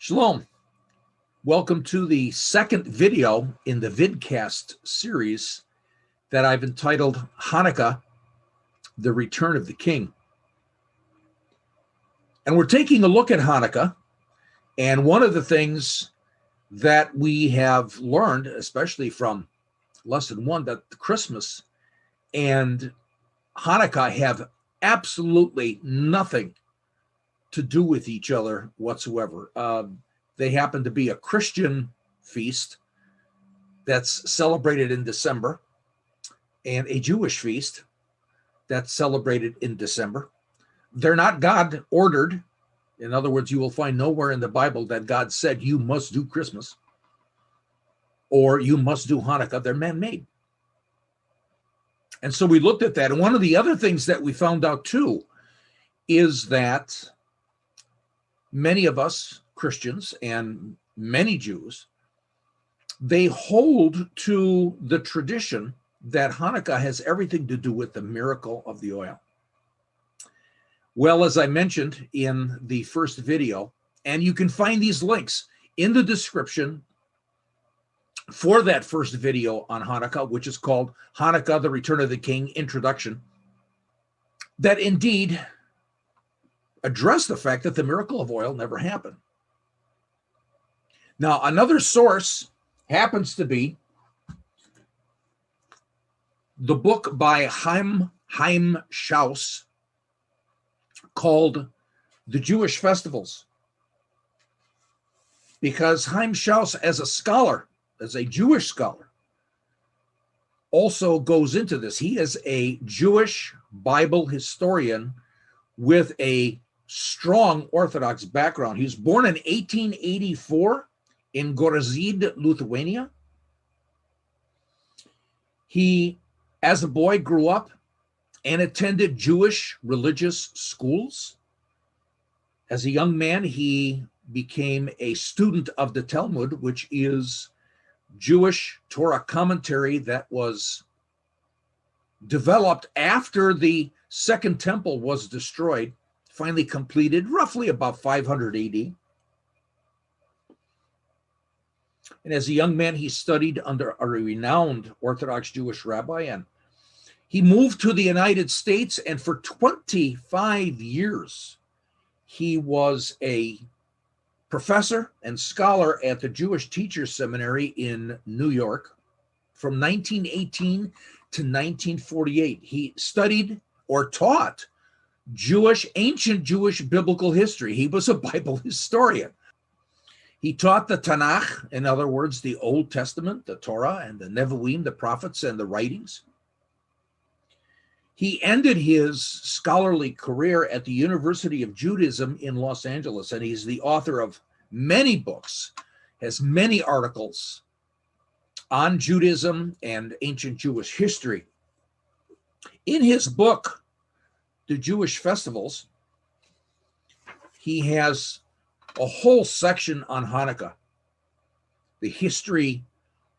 Shalom. Welcome to the second video in the vidcast series that I've entitled Hanukkah, the Return of the King. And we're taking a look at Hanukkah, and one of the things that we have learned, especially from lesson one, that Christmas and Hanukkah have absolutely nothing to do with each other whatsoever. They happen to be a Christian feast that's celebrated in December and a Jewish feast that's celebrated in December. They're not God ordered. In other words, you will find nowhere in the Bible that God said you must do Christmas or you must do Hanukkah. They're man-made. And so we looked at that. And one of the other things that we found out too is that many of us Christians and many Jews, they hold to the tradition that Hanukkah has everything to do with the miracle of the oil. Well, as I mentioned in the first video, and you can find these links in the description for that first video on Hanukkah, which is called Hanukkah, the Return of the King Introduction, that indeed address the fact that the miracle of oil never happened. Now, another source happens to be the book by Chaim Schaus called The Jewish Festivals. Because Chaim Schaus, as a scholar, as a Jewish scholar, also goes into this. He is a Jewish Bible historian with a strong Orthodox background. He was born in 1884 in Gorizid, Lithuania. He, as a boy, grew up and attended Jewish religious schools. As a young man, he became a student of the Talmud, which is Jewish Torah commentary that was developed after the Second Temple was destroyed, finally completed roughly about 500 AD. And as a young man, he studied under a renowned Orthodox Jewish rabbi, and he moved to the United States, and for 25 years, he was a professor and scholar at the Jewish Teachers Seminary in New York from 1918 to 1948. He studied or taught ancient Jewish biblical history. He was a Bible historian. He taught the Tanakh, in other words, the Old Testament, the Torah, and the Nevi'im, the prophets, and the writings. He ended his scholarly career at the University of Judaism in Los Angeles, and he's the author of many books, has many articles on Judaism and ancient Jewish history. In his book, The Jewish Festivals, he has a whole section on Hanukkah, the history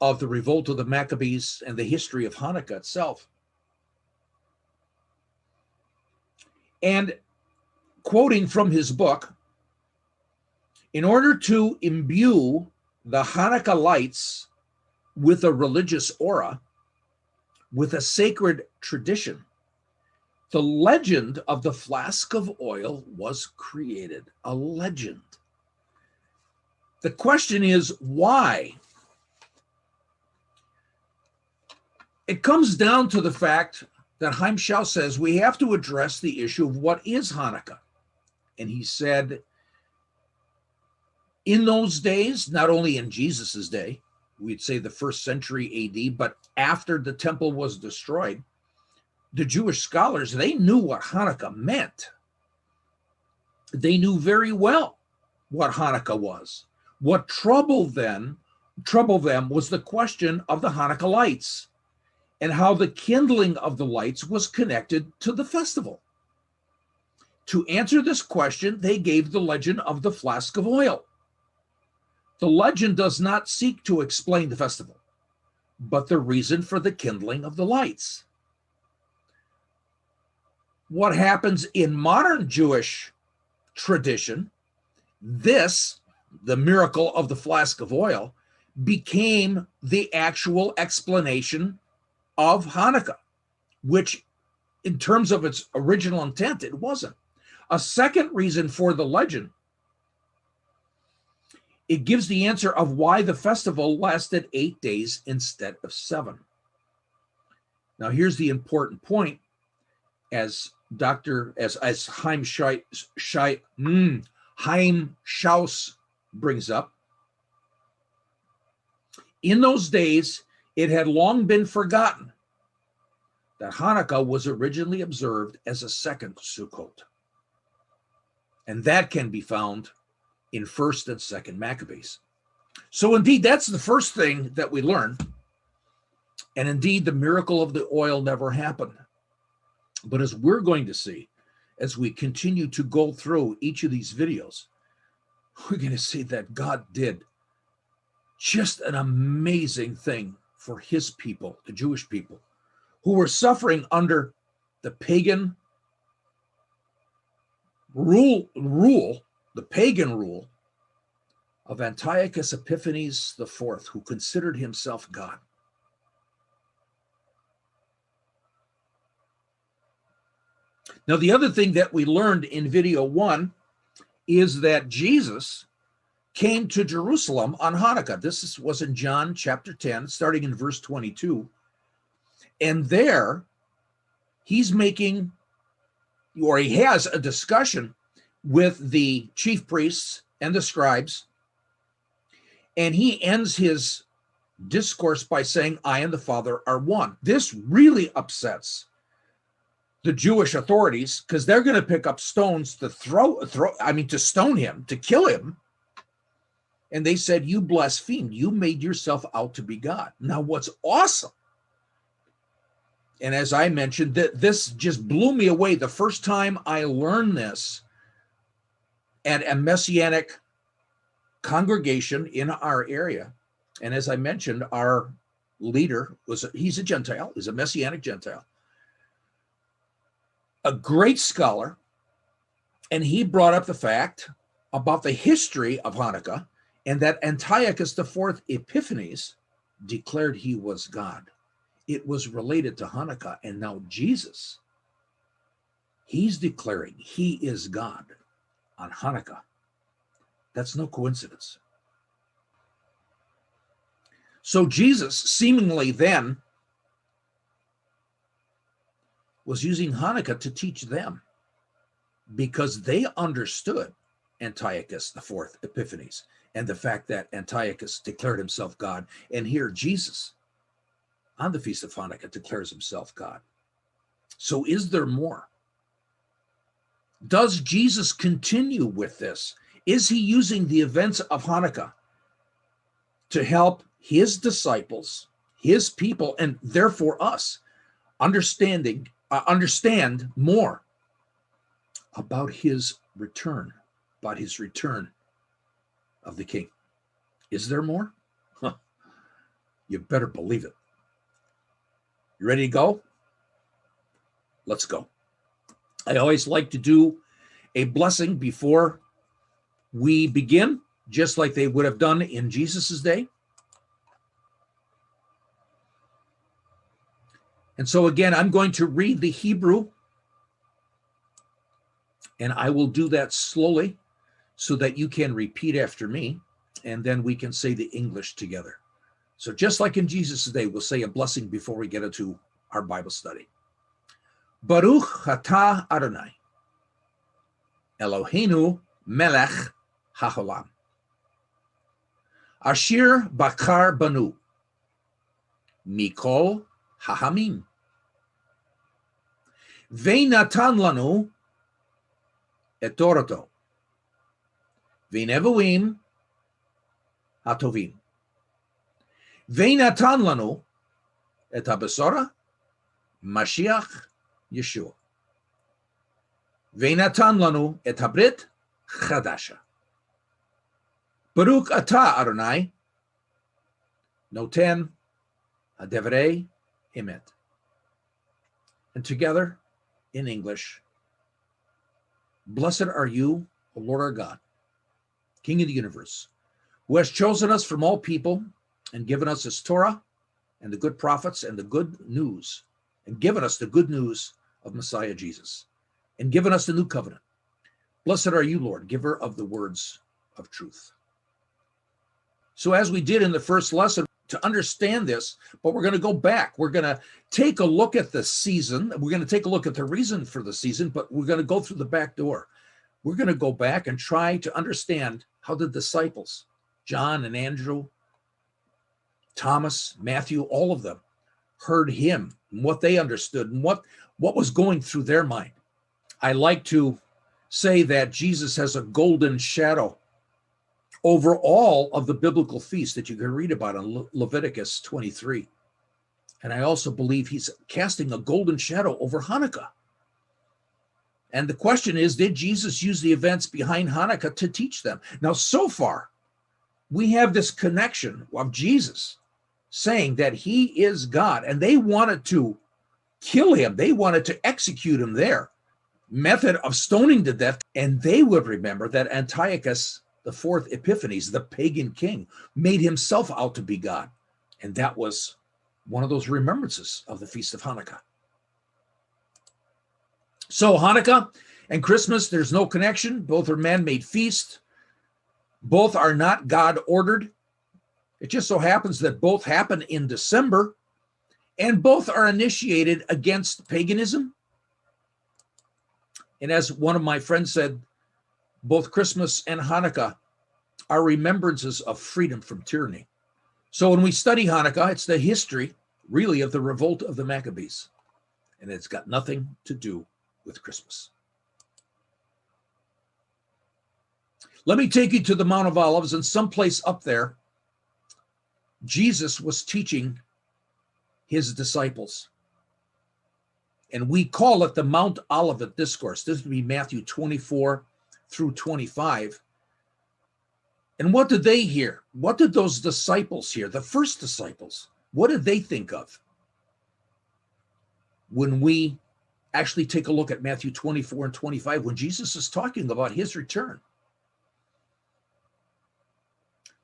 of the revolt of the Maccabees and the history of Hanukkah itself. And quoting from his book, in order to imbue the Hanukkah lights with a religious aura, with a sacred tradition, the legend of the flask of oil was created, a legend. The question is, why? It comes down to the fact that Chaim Schaus says we have to address the issue of what is Hanukkah. And he said, in those days, not only in Jesus's day, we'd say the first century AD, but after the temple was destroyed, the Jewish scholars, they knew what Hanukkah meant. They knew very well what Hanukkah was. What troubled them was the question of the Hanukkah lights and how the kindling of the lights was connected to the festival. To answer this question, they gave the legend of the flask of oil. The legend does not seek to explain the festival, but the reason for the kindling of the lights. What happens in modern Jewish tradition, this the miracle of the flask of oil, became the actual explanation of Hanukkah, which in terms of its original intent, it wasn't. A second reason for the legend, it gives the answer of why the festival lasted 8 days instead of 7. Now, here's the important point, as Chaim Schaus brings up. In those days, it had long been forgotten that Hanukkah was originally observed as a second Sukkot. And that can be found in 1st and 2nd Maccabees. So indeed, that's the first thing that we learn. And indeed, the miracle of the oil never happened. But as we're going to see, as we continue to go through each of these videos, we're going to see that God did just an amazing thing for his people, the Jewish people, who were suffering under the pagan rule, the pagan rule of Antiochus Epiphanes IV, who considered himself God. Now, the other thing that we learned in video 1 is that Jesus came to Jerusalem on Hanukkah. This was in John chapter 10, starting in verse 22. And there, he's making, or he has a discussion with the chief priests and the scribes. And he ends his discourse by saying, I and the Father are one. This really upsets the Jewish authorities, because they're going to pick up stones to to stone him, to kill him. And they said, you blasphemed. You made yourself out to be God. Now, what's awesome, and as I mentioned, that this just blew me away the first time I learned this at a Messianic congregation in our area. And as I mentioned, our leader he's a Gentile, he's a Messianic Gentile, a great scholar, and he brought up the fact about the history of Hanukkah and that Antiochus IV Epiphanes declared he was God. It was related to Hanukkah, and now Jesus, he's declaring he is God on Hanukkah. That's no coincidence. So Jesus seemingly then was using Hanukkah to teach them, because they understood Antiochus IV Epiphanes and the fact that Antiochus declared himself God. And here Jesus, on the Feast of Hanukkah, declares himself God. So is there more? Does Jesus continue with this? Is he using the events of Hanukkah to help his disciples, his people, and therefore us, understand more about his return of the King? Is there more? Huh. You better believe it. You ready to go? Let's go. I always like to do a blessing before we begin, just like they would have done in Jesus's day. And so again, I'm going to read the Hebrew, and I will do that slowly so that you can repeat after me, and then we can say the English together. So just like in Jesus' day, we'll say a blessing before we get into our Bible study. Baruch atah Adonai, Eloheinu melech haolam, asher bakar banu, mikol hahamim, ve'natan lanu et torato, ve'nevuim hatovim, ve'natan lanu et habesora Mashiach Yeshua, ve'natan lanu et habrit chadasha. Baruch atah Adonai noten hadevrei emet. And together in English, blessed are you, O Lord our God, King of the universe, who has chosen us from all people and given us his Torah and the good prophets and the good news, and given us the good news of Messiah Jesus, and given us the new covenant. Blessed are you, Lord, giver of the words of truth. So as we did in the first lesson, to understand this, but we're going to go back. We're going to take a look at the season. We're going to take a look at the reason for the season, but we're going to go through the back door. We're going to go back and try to understand how the disciples, John and Andrew, Thomas, Matthew, all of them, heard him and what they understood and what was going through their mind. I like to say that Jesus has a golden shadow over all of the biblical feasts that you can read about in Leviticus 23. And I also believe he's casting a golden shadow over Hanukkah. And the question is, did Jesus use the events behind Hanukkah to teach them? Now, so far, we have this connection of Jesus saying that he is God, and they wanted to kill him. They wanted to execute him there. Method of stoning to death. And they would remember that Antiochus the fourth Epiphanes, the pagan king, made himself out to be God. And that was one of those remembrances of the Feast of Hanukkah. So Hanukkah and Christmas, there's no connection. Both are man-made feasts. Both are not God-ordered. It just so happens that both happen in December, and both are initiated against paganism. And as one of my friends said, both Christmas and Hanukkah are remembrances of freedom from tyranny. So when we study Hanukkah, it's the history, really, of the revolt of the Maccabees. And it's got nothing to do with Christmas. Let me take you to the Mount of Olives, and someplace up there, Jesus was teaching his disciples. And we call it the Mount Olivet Discourse. This would be Matthew 24 through 25. And what did they hear? What did those disciples hear? The first disciples, what did they think of when we actually take a look at Matthew 24 and 25, when Jesus is talking about his return?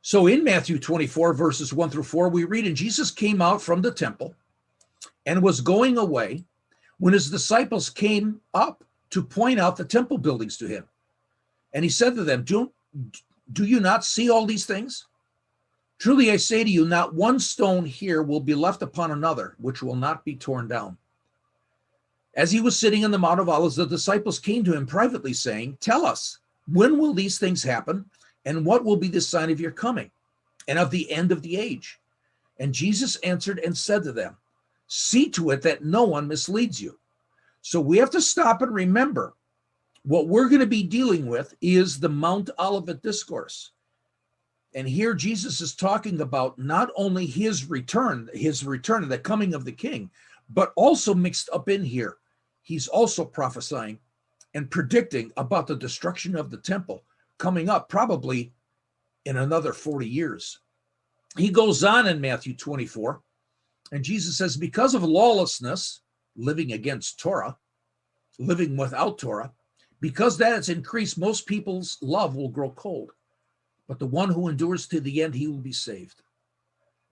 So in Matthew 24, verses 1 through 4, we read, and Jesus came out from the temple and was going away when his disciples came up to point out the temple buildings to him. And he said to them, do you not see all these things? Truly I say to you, not one stone here will be left upon another, which will not be torn down. As he was sitting on the Mount of Olives, the disciples came to him privately, saying, tell us, when will these things happen? And what will be the sign of your coming and of the end of the age? And Jesus answered and said to them, see to it that no one misleads you. So we have to stop and remember what we're going to be dealing with is the Mount Olivet Discourse. And here Jesus is talking about not only his return, and the coming of the king, but also mixed up in here, he's also prophesying and predicting about the destruction of the temple coming up probably in another 40 years. He goes on in Matthew 24, and Jesus says, because of lawlessness, living against Torah, living without Torah, because that has increased, most people's love will grow cold. But the one who endures to the end, he will be saved.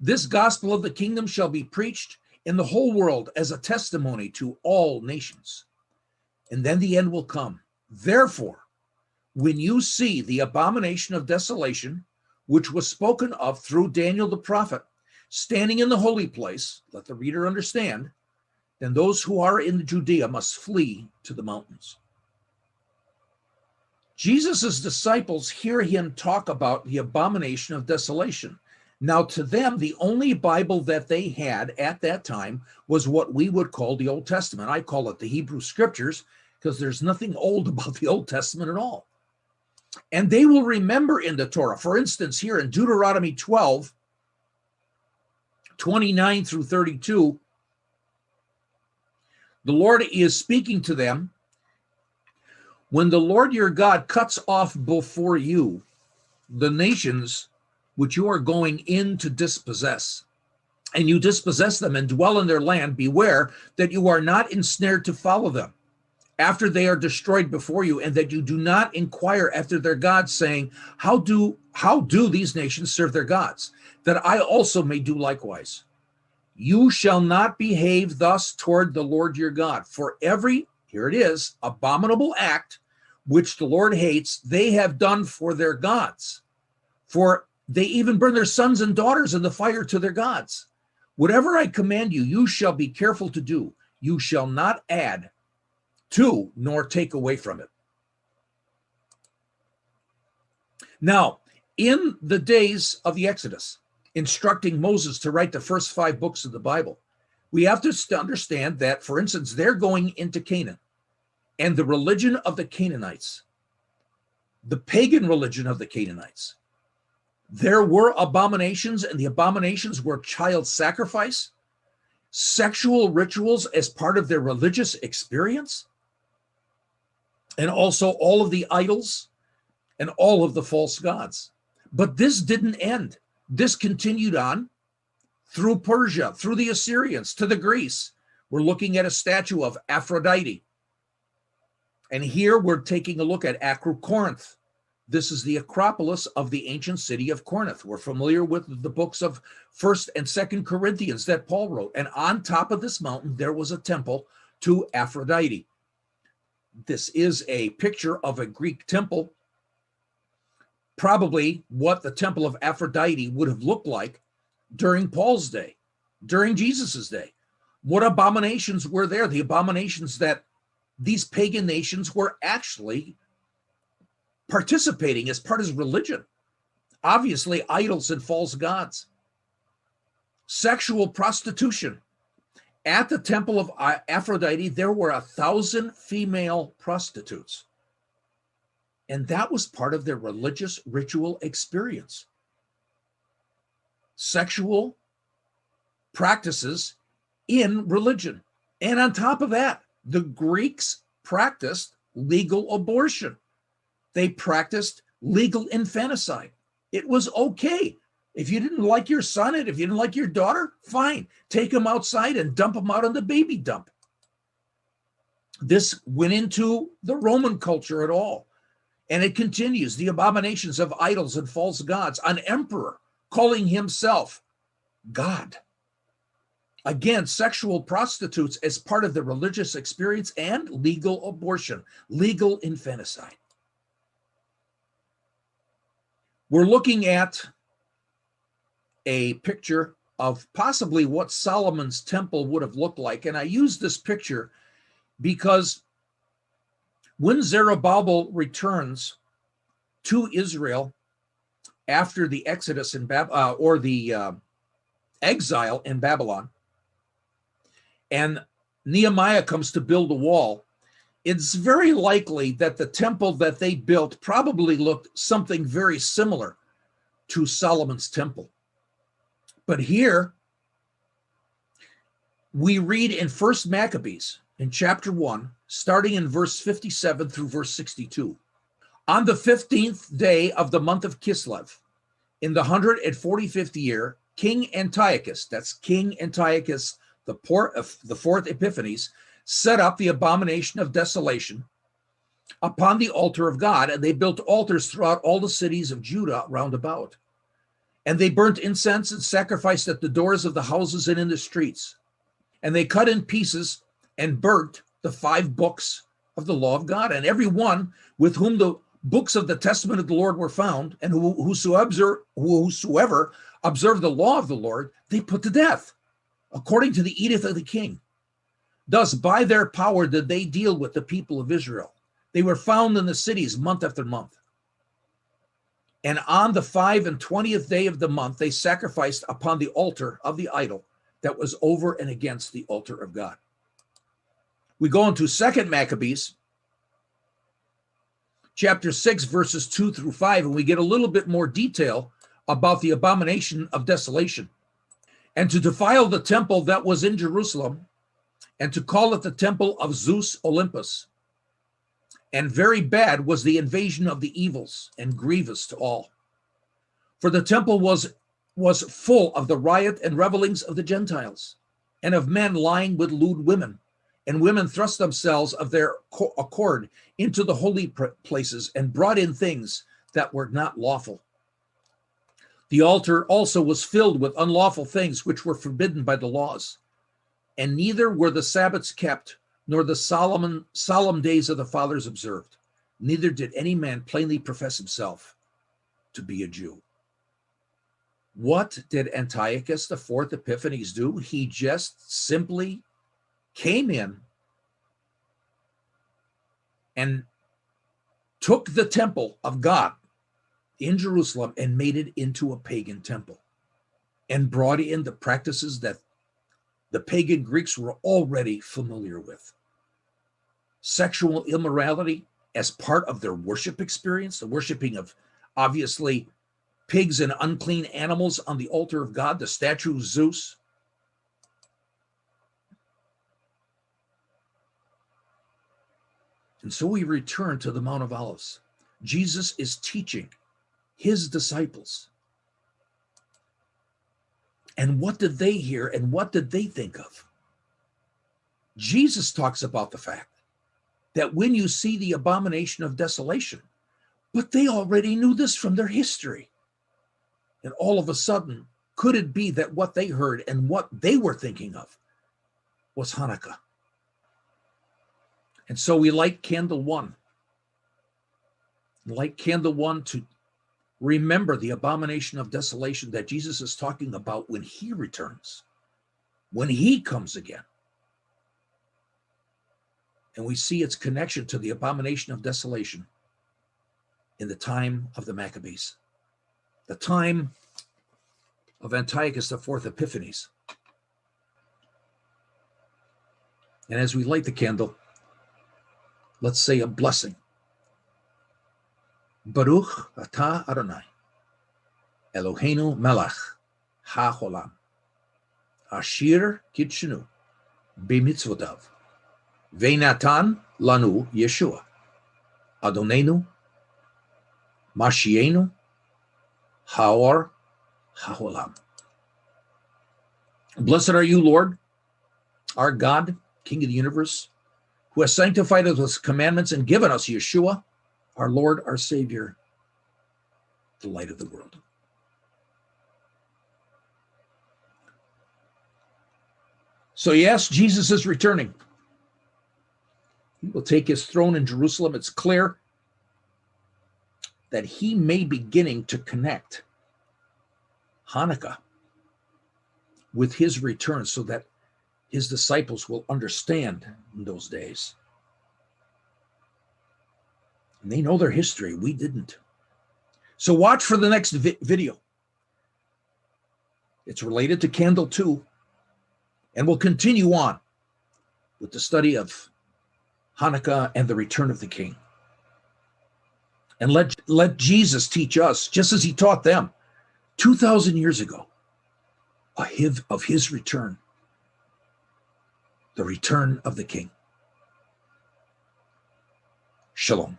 This gospel of the kingdom shall be preached in the whole world as a testimony to all nations. And then the end will come. Therefore, when you see the abomination of desolation, which was spoken of through Daniel the prophet, standing in the holy place, let the reader understand, then those who are in Judea must flee to the mountains. Jesus' disciples hear him talk about the abomination of desolation. Now, to them, the only Bible that they had at that time was what we would call the Old Testament. I call it the Hebrew Scriptures because there's nothing old about the Old Testament at all. And they will remember in the Torah, for instance, here in Deuteronomy 12, 29 through 32, the Lord is speaking to them. When the Lord your God cuts off before you the nations which you are going in to dispossess, and you dispossess them and dwell in their land, beware that you are not ensnared to follow them. after they are destroyed before you, and that you do not inquire after their gods, saying, how do these nations serve their gods, that I also may do likewise? You shall not behave thus toward the Lord your God, for every, here it is, abominable act which the Lord hates, they have done for their gods. For they even burn their sons and daughters in the fire to their gods. Whatever I command you, you shall be careful to do. You shall not add to nor take away from it. Now, in the days of the Exodus, instructing Moses to write the first 5 books of the Bible, we have to understand that, for instance, they're going into Canaan, and the religion of the Canaanites, the pagan religion of the Canaanites, there were abominations, and the abominations were child sacrifice, sexual rituals as part of their religious experience, and also all of the idols and all of the false gods. But this didn't end. This continued on through Persia, through the Assyrians, to the Greece. We're looking at a statue of Aphrodite. And here we're taking a look at Corinth. This is the Acropolis of the ancient city of Corinth. We're familiar with the books of 1st and 2nd Corinthians that Paul wrote. And on top of this mountain, there was a temple to Aphrodite. This is a picture of a Greek temple, probably what the temple of Aphrodite would have looked like during Paul's day, during Jesus's day. What abominations were there? The abominations that these pagan nations were actually participating as part of religion. Obviously, idols and false gods. Sexual prostitution. At the temple of Aphrodite, there were 1,000 female prostitutes. And that was part of their religious ritual experience. Sexual practices in religion. And on top of that, the Greeks practiced legal abortion. They practiced legal infanticide. It was okay. If you didn't like your son and if you didn't like your daughter, fine. Take them outside and dump them out on the baby dump. This went into the Roman culture at all. And it continues, the abominations of idols and false gods, an emperor calling himself God. Again, sexual prostitutes as part of the religious experience, and legal abortion, legal infanticide. We're looking at a picture of possibly what Solomon's temple would have looked like. And I use this picture because when Zerubbabel returns to Israel after the Exodus in exile in Babylon, and Nehemiah comes to build a wall, it's very likely that the temple that they built probably looked something very similar to Solomon's temple. But here we read in 1 Maccabees in chapter 1, starting in verse 57 through verse 62. On the 15th day of the month of Kislev, in the 145th year, King Antiochus, that's King Antiochus, the fourth Epiphanes, set up the abomination of desolation upon the altar of God, and they built altars throughout all the cities of Judah round about. And they burnt incense and sacrificed at the doors of the houses and in the streets. And they cut in pieces and burnt the 5 books of the law of God. And every one with whom the books of the testament of the Lord were found, and whosoever observed the law of the Lord, they put to death, according to the edict of the king. Thus, by their power did they deal with the people of Israel. They were found in the cities month after month. And on the 25th day of the month, they sacrificed upon the altar of the idol that was over and against the altar of God. We go into 2 Maccabees, chapter 6, verses 2 through 5, and we get a little bit more detail about the abomination of desolation. And to defile the temple that was in Jerusalem, and to call it the temple of Zeus Olympus. And very bad was the invasion of the evils, and grievous to all. For the temple was full of the riot and revelings of the Gentiles, and of men lying with lewd women, and women thrust themselves of their accord into the holy places and brought in things that were not lawful. The altar also was filled with unlawful things which were forbidden by the laws, and neither were the Sabbaths kept, nor the solemn days of the fathers observed. Neither did any man plainly profess himself to be a Jew. What did Antiochus IV Epiphanes do? He just simply came in and took the temple of God in Jerusalem and made it into a pagan temple and brought in the practices that the pagan Greeks were already familiar with. Sexual immorality as part of their worship experience, the worshiping of obviously pigs and unclean animals on the altar of God, the statue of Zeus. And so we return to the Mount of Olives. Jesus is teaching his disciples. And what did they hear and what did they think of? Jesus talks about the fact that when you see the abomination of desolation, but they already knew this from their history. And all of a sudden, could it be that what they heard and what they were thinking of was Hanukkah? And so we light candle one. Light candle one to remember the abomination of desolation that Jesus is talking about when he returns, when he comes again. And we see its connection to the abomination of desolation in the time of the Maccabees, the time of Antiochus IV Epiphanes. And as we light the candle, let's say a blessing. Baruch atah Adonai, Eloheinu melech ha'olam, asher kitshenu b'mitzvotav, ve'natan lanu Yeshua, Adonenu, Mashienu, Haor ha'olam. Blessed are you, Lord, our God, King of the universe, who has sanctified us with commandments and given us Yeshua, our Lord, our Savior, the light of the world. So yes, Jesus is returning. He will take his throne in Jerusalem. It's clear that he may be beginning to connect Hanukkah with his return so that his disciples will understand in those days. And they know their history. We didn't. So watch for the next video. It's related to Candle 2. And we'll continue on with the study of Hanukkah and the return of the King. And let Jesus teach us, just as he taught them 2,000 years ago, of his return, the return of the King. Shalom.